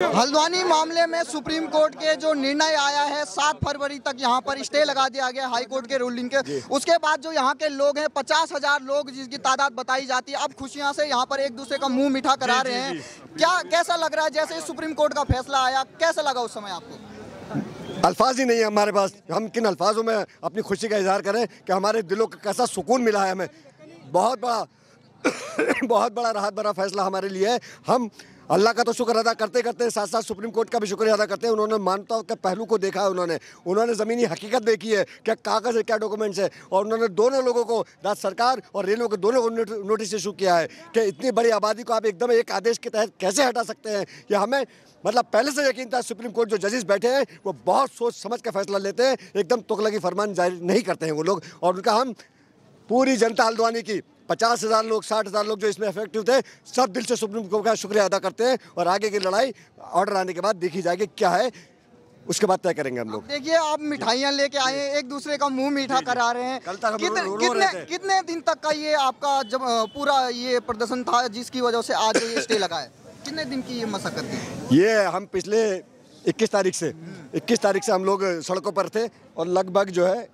हल्द्वानी मामले में supreme court के जो निर्णय आया है 7 फरवरी तक यहाँ पर स्टे लगा दिया गया हाई कोर्ट के रूलिंग के। उसके बाद जो यहाँ के लोग हैं 50,000 लोग जिसकी तादाद बताई जाती है, अब खुशियाँ से यहाँ पर एक दूसरे का मुंह मीठा करा रहे हैं। क्या कैसा लग रहा है जैसे सुप्रीम कोर्ट का फैसला आया, कैसा लगा उस समय आपको? अल्फाज ही नहीं है हमारे पास, हम किन अल्फाजों में अपनी खुशी का इजहार करें कि हमारे दिलों का कैसा सुकून मिला है हमें। बहुत बड़ा राहत भरा फैसला हमारे लिए है। हम अल्लाह का तो शुक्र अदा करते करते साथ साथ सुप्रीम कोर्ट का भी शुक्रिया अदा करते हैं। उन्होंने मानवता के पहलू को देखा है, उन्होंने ज़मीनी हकीकत देखी है, क्या कागज़ है क्या डॉक्यूमेंट्स है, और उन्होंने दोनों लोगों को, राज्य सरकार और रेलवे को दोनों को नोटिस इशू किया है कि इतनी बड़ी आबादी को आप एकदम एक आदेश के तहत कैसे हटा सकते हैं। ये हमें मतलब पहले से यकीन था। सुप्रीम कोर्ट जो जजेस बैठे हैं वो बहुत सोच समझ का फैसला लेते हैं, एकदम तुगलकी फरमान जारी नहीं करते हैं वो लोग। और उनका हम पूरी जनता हल्द्वानी की 50,000 लोग 60,000 लोग जो इसमें इफेक्टिव थे, सब दिल से सुप्रीम कोर्ट का शुक्रिया अदा करते हैं। और आगे की लड़ाई ऑर्डर आने के बाद देखी जाएगी क्या है, उसके बाद तय करेंगे हम लोग। देखिए आप मिठाइयाँ लेके आए हैं, एक दूसरे का मुंह मीठा करा रहे हैं। कल तक हम कितने दिन तक का ये आपका जब पूरा ये प्रदर्शन था जिसकी वजह से आज ये स्टे लगा है? कितने दिन की ये मशक्कत थी? ये हम पिछले 21 तारीख से हम लोग सड़कों पर थे और लगभग जो है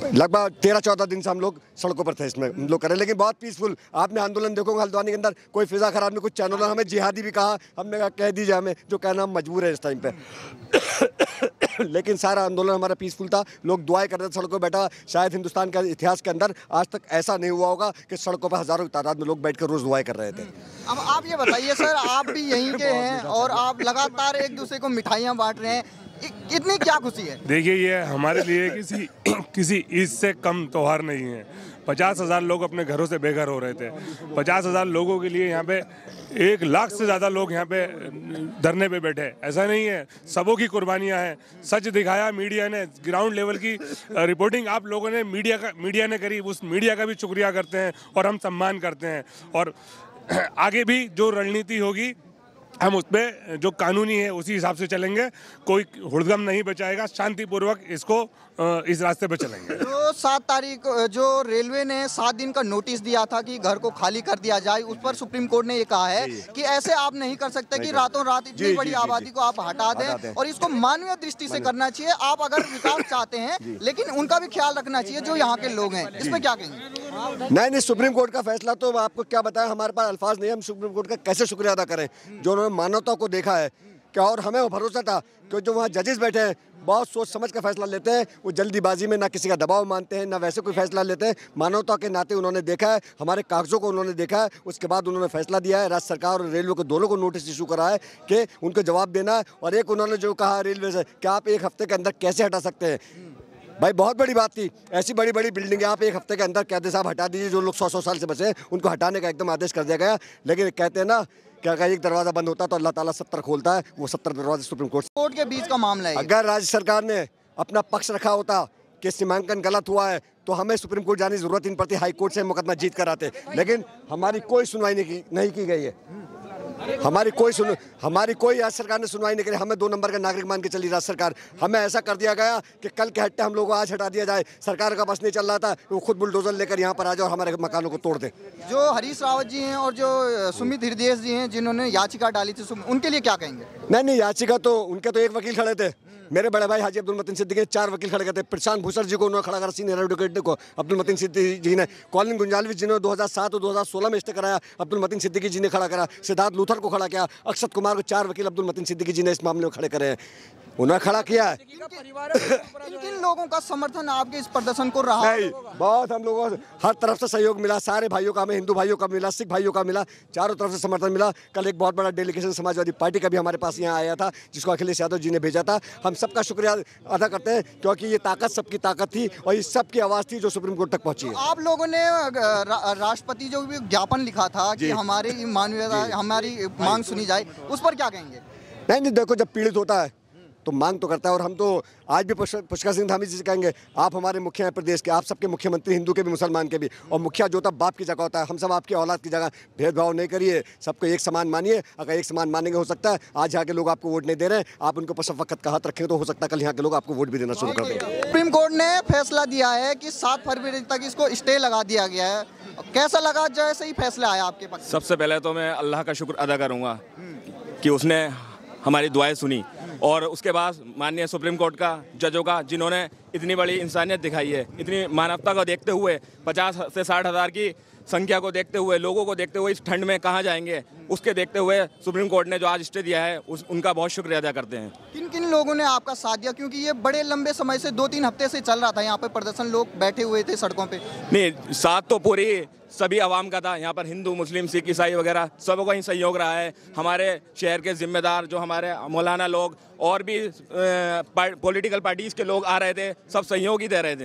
लगभग 13-14 दिन से हम लोग सड़कों पर थे। इसमें हम लोग करें, लेकिन बहुत पीसफुल। आपने आंदोलन देखोगे हल्द्वानी के अंदर, कोई फिजा खराब नहीं। कुछ चैनलों ने हमें जिहादी भी कहा, हमने कहा कह दीजिए हमें, जो कहना हम मजबूर है इस टाइम पे। लेकिन सारा आंदोलन हमारा पीसफुल था। लोग दुआएं कर रहे थे सड़कों पर बैठा। शायद हिंदुस्तान के इतिहास के अंदर आज तक ऐसा नहीं हुआ होगा कि सड़कों पर हजारों की तादाद में लोग बैठकर रोज दुआएं कर रहे थे। अब आप ये बताइए सर, आप भी यहीं के हैं और आप लगातार एक दूसरे को मिठाइयाँ बांट रहे हैं, इतनी क्या खुशी है? देखिए ये हमारे लिए किसी ईद से कम त्योहार नहीं है। 50,000 लोग अपने घरों से बेघर हो रहे थे। 50,000 लोगों के लिए यहाँ पे 1 लाख से ज़्यादा लोग यहाँ पे धरने पे बैठे। ऐसा नहीं है, सबों की कुर्बानियाँ हैं। सच दिखाया मीडिया ने, ग्राउंड लेवल की रिपोर्टिंग आप लोगों ने मीडिया ने करी, उस मीडिया का भी शुक्रिया करते हैं और हम सम्मान करते हैं। और आगे भी जो रणनीति होगी हम उस पर जो कानूनी है उसी हिसाब से चलेंगे। कोई हुड़दंग नहीं बचाएगा, शांतिपूर्वक इसको इस रास्ते पे चलेंगे। तो 7 तारीख जो रेलवे ने 7 दिन का नोटिस दिया था कि घर को खाली कर दिया जाए, उस पर सुप्रीम कोर्ट ने ये कहा है कि ऐसे आप नहीं कर सकते कि रातों रात इतनी बड़ी आबादी को आप हटा दें और इसको मानवीय दृष्टि से करना चाहिए। आप अगर विकास चाहते हैं लेकिन उन्होंने भी ख्याल रखना चाहिए जो यहाँ के लोग हैं। इसमें क्या कहेंगे? नहीं, सुप्रीम कोर्ट का फैसला तो आपको क्या बताया, हमारे पास अल्फाज नहीं है। हम सुप्रीम कोर्ट का कैसे शुक्रिया अदा करें जो उन्होंने मानवता को देखा है क्या। और हमें भरोसा था कि जो वहाँ जजेस बैठे हैं बहुत सोच समझ का फैसला लेते हैं। वो जल्दीबाजी में ना किसी का दबाव मानते हैं ना वैसे कोई फैसला लेते हैं। मानवता के नाते उन्होंने देखा है, हमारे कागजों को उन्होंने देखा है, उसके बाद उन्होंने फैसला दिया है। राज्य सरकार और रेलवे को दोनों को नोटिस इशू करा है कि उनको जवाब देना है। और एक उन्होंने जो कहा रेलवे से कि आप 1 हफ्ते के अंदर कैसे हटा सकते हैं। भाई बहुत बड़ी बात थी, ऐसी बड़ी बड़ी बिल्डिंगें आप 1 हफ्ते के अंदर कहते साहब हटा दीजिए। जो लोग 100 साल से बचे हैं उनको हटाने का एकदम आदेश कर दिया गया। लेकिन कहते हैं ना क्या एक दरवाजा बंद होता है तो अल्लाह ताला 70 खोलता है। वो 70 दरवाजे सुप्रीम कोर्ट के बीच का मामला है। अगर राज्य सरकार ने अपना पक्ष रखा होता कि सीमांकन गलत हुआ है तो हमें सुप्रीम कोर्ट जाने की जरूरत ही नहीं पड़ती, हाई कोर्ट से मुकदमा जीत कर आते। लेकिन हमारी कोई सुनवाई नहीं की गई है। हमारी कोई राज्य सरकार ने सुनवाई नहीं करी। हमें 2 नंबर का नागरिक मान के चली राज्य सरकार। हमें ऐसा कर दिया गया कि कल के हट्टे हम लोगों को आज हटा दिया जाए। सरकार का बस नहीं चल रहा था, वो खुद बुलडोजर लेकर यहाँ पर आ जाए और हमारे मकानों को तोड़ दे। जो हरीश रावत जी हैं और जो सुमित हृदय जी हैं जिन्होंने याचिका डाली थी, उनके लिए क्या कहेंगे? नहीं, याचिका तो उनके तो 1 वकील खड़े थे। मेरे बड़े भाई हाजी अब्दुल मतीन सिद्दीकी 4 वकील खड़े करते। प्रशांत भूषण जी को उन्होंने खड़ा करा, सीनियर एडवोकेट को अब्दुल मतीन सिद्दीकी जी ने। कॉलिन गुंजालविस जी ने 2007 और 2016 में स्टे कराया, अब्दुल मतीन सिद्दीकी जी ने खड़ा करा। सिद्धार्थ लूथर को खड़ा किया। अक्षत कुमार को 4 वकील अब्दुल मतीन सिद्दीकी जी ने इस मामले में खड़े करे हैं, उन्हें खड़ा किया है। किन लोगों का समर्थन आपके इस प्रदर्शन को रहा? बहुत हम लोगों हर तरफ से सहयोग मिला। सारे भाइयों का, हमें हिंदू भाइयों का मिला, सिख भाइयों का मिला, चारों तरफ से समर्थन मिला। कल एक बहुत बड़ा डेलीगेशन समाजवादी पार्टी का भी हमारे पास यहाँ आया था जिसको अखिलेश यादव जी ने भेजा था। हम सबका शुक्रिया अदा करते हैं क्योंकि ये ताकत सबकी ताकत थी और ये सबकी आवाज़ थी जो सुप्रीम कोर्ट तक पहुंची है। आप लोगों ने राष्ट्रपति जो भी ज्ञापन लिखा था कि हमारी मानवीयता, हमारी मांग सुनी जाए, उस पर क्या कहेंगे? नहीं, देखो जब पीड़ित होता है तो मांग तो करता है। और हम तो आज भी पुष्कर सिंह धामी जी से कहेंगे आप हमारे मुखिया हैं प्रदेश के, आप सबके मुख्यमंत्री, हिंदू के भी मुसलमान के भी। और मुखिया जो होता है बाप की जगह होता है। हम सब आपकी औलाद की जगह, भेदभाव नहीं करिए, सबको एक समान मानिए। अगर एक समान मानेंगे हो सकता है आज यहाँ के लोग आपको वोट नहीं दे रहे हैं, आप उनको सब वक्त का हाथ रखेंगे तो हो सकता है कल यहाँ के लोग आपको वोट भी देना शुरू कर दें। सुप्रीम कोर्ट ने फैसला दिया है कि 7 फरवरी तक इसको स्टे लगा दिया गया है। कैसा लगा जैसे ही फैसला आया आपके पास? सबसे पहले तो मैं अल्लाह का शुक्र अदा करूंगा कि उसने हमारी दुआएं सुनी, और उसके बाद माननीय सुप्रीम कोर्ट का जजों का, जिन्होंने इतनी बड़ी इंसानियत दिखाई है, इतनी मानवता को देखते हुए 50 से 60 हज़ार की संख्या को देखते हुए, लोगों को देखते हुए इस ठंड में कहाँ जाएंगे, उसके देखते हुए सुप्रीम कोर्ट ने जो आज स्टे दिया है उनका बहुत शुक्रिया अदा करते हैं। किन किन लोगों ने आपका साथ दिया, क्योंकि ये बड़े लंबे समय से 2-3 हफ्ते से चल रहा था, यहाँ पे प्रदर्शन, लोग बैठे हुए थे सड़कों पे? नहीं, साथ तो पूरी सभी आवाम का था। यहाँ पर हिंदू, मुस्लिम, सिख, ईसाई वगैरह सबका ही सहयोग रहा है। हमारे शहर के जिम्मेदार, जो हमारे मौलाना लोग और भी पॉलिटिकल पार्टीज़ के लोग आ रहे थे, सब सहयोग ही दे रहे थे।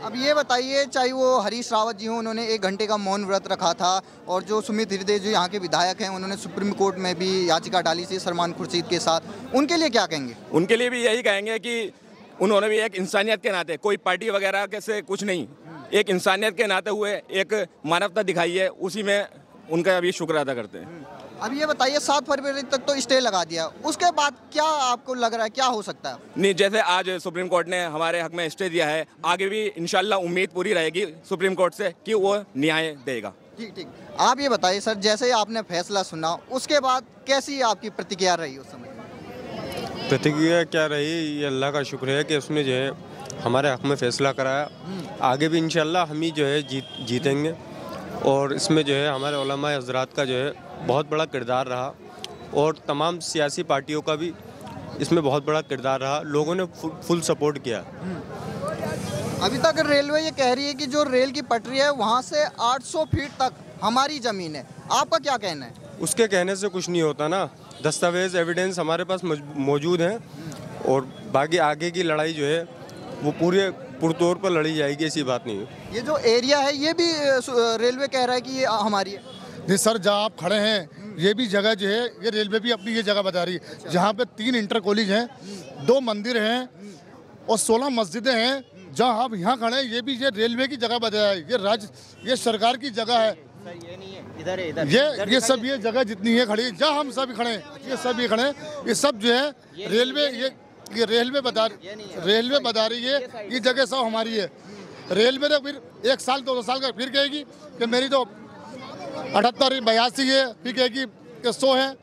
अब ये बताइए, चाहे वो हरीश रावत जी हों, उन्होंने 1 घंटे का मौन व्रत रखा था, और जो सुमित हृदय जो यहाँ के विधायक हैं, उन्होंने सुप्रीम कोर्ट में भी याचिका डाली थी सलमान खुर्शीद के साथ, उनके लिए क्या कहेंगे? उनके लिए भी यही कहेंगे कि उन्होंने भी एक इंसानियत के नाते, कोई पार्टी वगैरह के से कुछ नहीं, एक इंसानियत के नाते हुए एक मानवता दिखाई है, उसी में उनका भी शुक्र अदा करते हैं। अब ये बताइए, 7 फरवरी तक तो स्टे लगा दिया, उसके बाद क्या आपको लग रहा है, क्या हो सकता है? नहीं, जैसे आज सुप्रीम कोर्ट ने हमारे हक में स्टे दिया है, आगे भी इंशाल्लाह उम्मीद पूरी रहेगी सुप्रीम कोर्ट से कि वो न्याय देगा। ठीक ठीक। आप ये बताइए सर, जैसे ही आपने फैसला सुना, उसके बाद कैसी आपकी प्रतिक्रिया रही उस समय? प्रतिक्रिया क्या रही, ये अल्लाह का शुक्र है कि उसने जो है हमारे हक में फ़ैसला कराया। आगे भी इंशाल्लाह हम ही जो है जीतेंगे, और इसमें जो है हमारे उलमा हज़रात का जो है बहुत बड़ा किरदार रहा, और तमाम सियासी पार्टियों का भी इसमें बहुत बड़ा किरदार रहा। लोगों ने फुल सपोर्ट किया। अभी तक रेलवे ये कह रही है कि जो रेल की पटरी है वहाँ से 800 फीट तक हमारी ज़मीन है, आपका क्या कहना है? उसके कहने से कुछ नहीं होता ना, दस्तावेज एविडेंस हमारे पास मौजूद हैं, और बाकी आगे की लड़ाई जो है वो पूरे पुरतौर पर लड़ी जाएगी, ऐसी बात नहीं है। ये जो एरिया है ये भी रेलवे कह रहा है कि ये हमारी है। नहीं सर, जहाँ आप खड़े हैं ये भी जगह जो है, ये रेलवे भी अपनी ये जगह बता रही है, जहाँ पे 3 इंटर कॉलेज हैं, 2 मंदिर हैं और 16 मस्जिदें हैं। जहाँ आप यहाँ खड़े हैं ये भी ये रेलवे की जगह बताया है, ये सरकार की जगह है। ये नहीं है, इधर है, इधर ये सब ये जगह जितनी है खड़ी, जहाँ हम सब खड़े हैं, ये सब ये खड़े हैं, ये सब जो है रेलवे, ये रेलवे बता रही है ये जगह सब हमारी है। रेलवे ने फिर 1 साल 2 साल का फिर कहेगी कि मेरी तो 78 82 है, फिर कहेगी कि 100 है।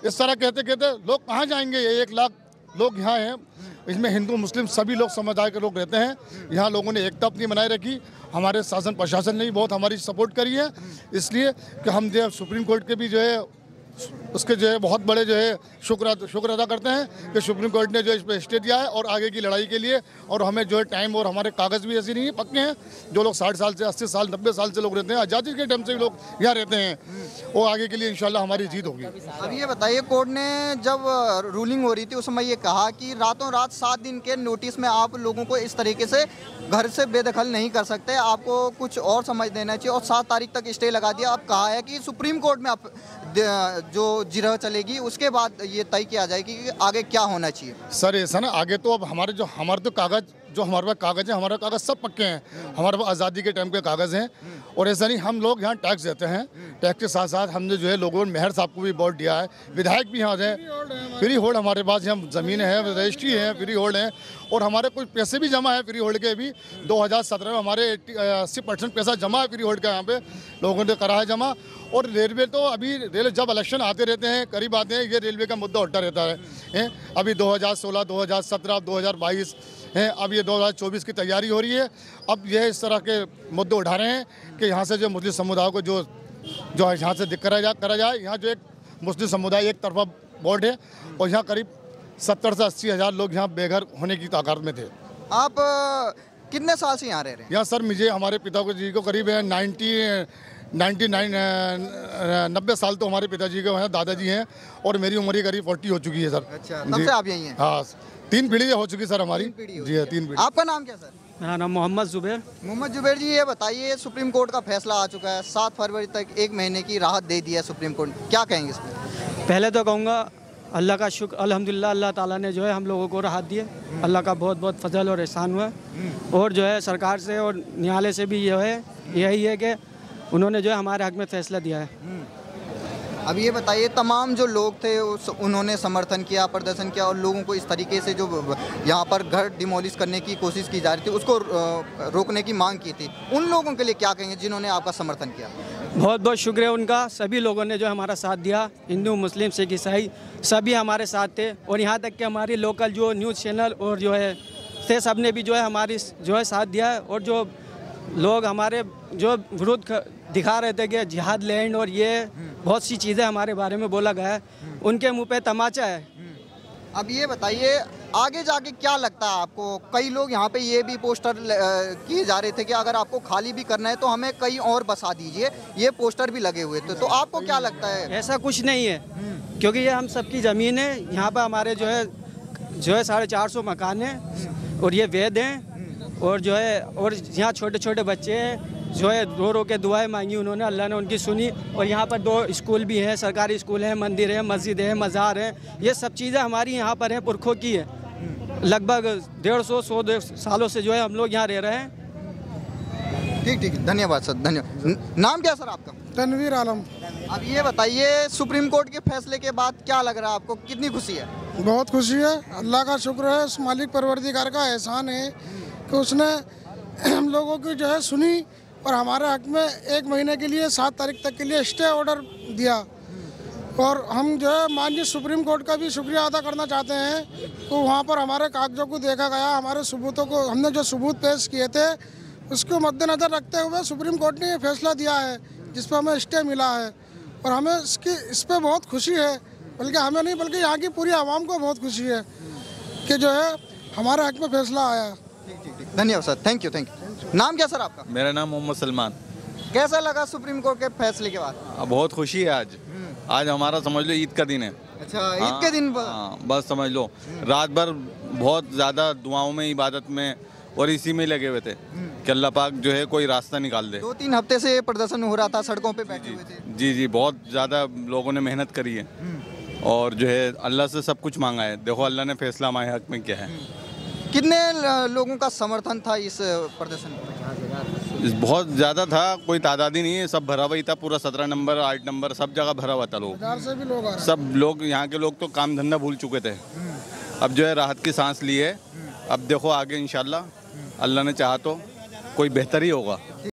इस तरह कहते कहते लोग कहाँ जाएंगे? 1 लाख लोग यहाँ हैं, इसमें हिंदू मुस्लिम सभी लोग समुदाय के लोग रहते हैं। यहाँ लोगों ने एकता अपनी बनाए रखी, हमारे शासन प्रशासन ने भी बहुत हमारी सपोर्ट करी है, इसलिए कि हम जो सुप्रीम कोर्ट के भी जो है उसके जो है बहुत बड़े जो है शुक्र अदा करते हैं कि सुप्रीम कोर्ट ने जो इस पर स्टे दिया है, और आगे की लड़ाई के लिए। और हमें जो है टाइम, और हमारे कागज़ भी ऐसे नहीं है, पक्के हैं। जो लोग 60 साल से 80 साल 90 साल से लोग रहते हैं, आज़ादी के टाइम से लोग यहाँ रहते हैं, वो आगे के लिए इंशाल्लाह हमारी जीत होगी। अब ये बताइए, कोर्ट ने जब रूलिंग हो रही थी उस समय ये कहा कि रातों रात 7 दिन के नोटिस में आप लोगों को इस तरीके से घर से बेदखल नहीं कर सकते, आपको कुछ और समझ देना चाहिए, और 7 तारीख तक स्टे लगा दिया। अब कहा है कि सुप्रीम कोर्ट में आप जो जिरह चलेगी उसके बाद ये तय किया जाएगी कि आगे क्या होना चाहिए। सर ऐसा ना, आगे तो अब हमारे तो कागज़, जो हमारे पास कागज़ है, हमारे कागज़ सब पक्के हैं, हमारे पास आज़ादी के टाइम के कागज़ हैं। और ऐसा नहीं, हम लोग यहाँ टैक्स देते हैं, टैक्स के साथ साथ हमने जो है लोगों ने मेहर साहब को भी वोट दिया है, विधायक भी यहाँ है, फ्री होल्ड हमारे पास यहाँ ज़मीन है, रजिस्ट्री है, फ्री होल्ड है, और हमारे कुछ पैसे भी जमा है फ्री होल्ड के भी। 2017 में हमारे 80% पैसा जमा है फ्री होल्ड का, यहाँ पे लोगों ने करा है जमा। और रेलवे तो अभी जब इलेक्शन आते रहते हैं, करीब आते हैं, ये रेलवे का मुद्दा उठता रहता है। अभी 2016, 2017, 2022 हैं, अब ये 2024 की तैयारी हो रही है। अब ये इस तरह के मुद्दे उठा रहे हैं कि यहाँ से जो मुस्लिम समुदाय को जो यहाँ से करा जाए। यहाँ जो एक मुस्लिम समुदाय एक तरफा बोर्ड है, और यहाँ करीब 70 से 80 हज़ार लोग यहाँ बेघर होने की तादाद में थे। आप कितने साल से यहाँ रह रहे हैं? यहाँ सर मुझे, हमारे पिताजी को करीब है 90 साल तो हमारे पिताजी के हैं, दादाजी हैं, और मेरी उम्र करीब 40 हो चुकी है सर। अच्छा, तब से आप यहीं हैं? हाँ, 3 पीढ़ी हो चुकी सर हमारी। जी हाँ, 3 पीढ़ी। आपका नाम क्या सर? मेरा नाम मोहम्मद जुबैर। मोहम्मद जुबैर जी, ये बताइए, सुप्रीम कोर्ट का फैसला आ चुका है, 7 फरवरी तक 1 महीने की राहत दे दी है सुप्रीम कोर्ट, क्या कहेंगे इसमें? पहले तो कहूँगा अल्लाह का शुक्र, अल्हम्दुलिल्लाह, अल्लाह ताला ने जो है हम लोगों को राहत दी है, अल्लाह का बहुत बहुत फजल और एहसान हुआ। और जो है सरकार से और न्यायालय से भी यही है कि उन्होंने जो है हमारे हक में फ़ैसला दिया है। अब ये बताइए, तमाम जो लोग थे उन्होंने समर्थन किया, प्रदर्शन किया, और लोगों को इस तरीके से जो यहाँ पर घर डिमोलिश करने की कोशिश की जा रही थी उसको रोकने की मांग की थी, उन लोगों के लिए क्या कहेंगे जिन्होंने आपका समर्थन किया? बहुत बहुत शुक्रिया उनका, सभी लोगों ने जो हमारा साथ दिया, हिंदू मुस्लिम सिख ईसाई सभी हमारे साथ थे। और यहाँ तक कि हमारी लोकल जो न्यूज़ चैनल और जो है थे, सब ने भी जो है हमारी जो है साथ दिया है। और जो लोग हमारे जो विरुद्ध दिखा रहे थे कि जिहाद लैंड और ये बहुत सी चीज़ें हमारे बारे में बोला गया है, उनके मुंह पे तमाचा है। अब ये बताइए, आगे जाके क्या लगता है आपको? कई लोग यहाँ पे ये भी पोस्टर किए जा रहे थे कि अगर आपको खाली भी करना है तो हमें कहीं और बसा दीजिए, ये पोस्टर भी लगे हुए थे, तो आपको क्या लगता है? ऐसा कुछ नहीं है, क्योंकि ये हम सबकी ज़मीन है। यहाँ पर हमारे जो है 450 मकान हैं और ये वैध हैं। और जो है और यहाँ छोटे छोटे बच्चे हैं जो है रो रो के दुआएं मांगी उन्होंने, अल्लाह ने उनकी सुनी। और यहाँ पर 2 स्कूल भी हैं, सरकारी स्कूल हैं, मंदिर है, मस्जिद है, मज़ार है, ये सब चीज़ें हमारी यहाँ पर हैं, पुरखों की है। लगभग 150-100 सालों से जो है हम लोग यहाँ रह रहे हैं। ठीक, धन्यवाद सर, धन्यवाद। नाम क्या सर आपका? तनवीर आलम। अब ये बताइए, सुप्रीम कोर्ट के फैसले के बाद क्या लग रहा है आपको, कितनी खुशी है? बहुत खुशी है, अल्लाह का शुक्र है, उस मालिक परवरदिगार का एहसान है कि उसने हम लोगों की जो है सुनी और हमारे हक में 1 महीने के लिए 7 तारीख तक के लिए स्टे ऑर्डर दिया। और हम जो है माननीय सुप्रीम कोर्ट का भी शुक्रिया अदा करना चाहते हैं तो वहाँ पर हमारे कागजों को देखा गया, हमारे सबूतों को, हमने जो सबूत पेश किए थे उसको मद्देनज़र रखते हुए सुप्रीम कोर्ट ने ये फैसला दिया है जिस पर हमें स्टे मिला है। और हमें इस पर बहुत खुशी है, बल्कि हमें नहीं बल्कि यहाँ की पूरी आवाम को बहुत खुशी है कि जो है हमारे हक में फैसला आया। ठीक, धन्यवाद सर, थैंक यू। नाम क्या सर आपका? मेरा नाम मोहम्मद सलमान। कैसा लगा सुप्रीम कोर्ट के फैसले के बाद? बहुत खुशी है आज हमारा समझ लो ईद का दिन है। अच्छा, ईद के दिन? हाँ, बस समझ लो रात भर बहुत ज़्यादा दुआओं में, इबादत में और इसी में लगे हुए थे कि अल्लाह पाक जो है कोई रास्ता निकाल दे। 2-3 हफ्ते से प्रदर्शन हो रहा था, सड़कों पे बैठे हुए थे। जी, बहुत ज़्यादा लोगों ने मेहनत करी है और जो है अल्लाह से सब कुछ मांगा है। देखो अल्लाह ने फैसला हमारे हक में किया है। कितने लोगों का समर्थन था इस प्रदर्शन में? बहुत ज़्यादा था, कोई तादाद ही नहीं है, सब भरा हुआ ही था पूरा। 17 नंबर 8 नंबर सब जगह भरा हुआ था लोग। से भी लोग आ रहे हैं। सब लोग यहाँ के लोग तो काम धंधा भूल चुके थे, अब जो है राहत की सांस ली है। अब देखो आगे इंशाल्लाह अल्लाह ने चाहा तो कोई बेहतर ही होगा।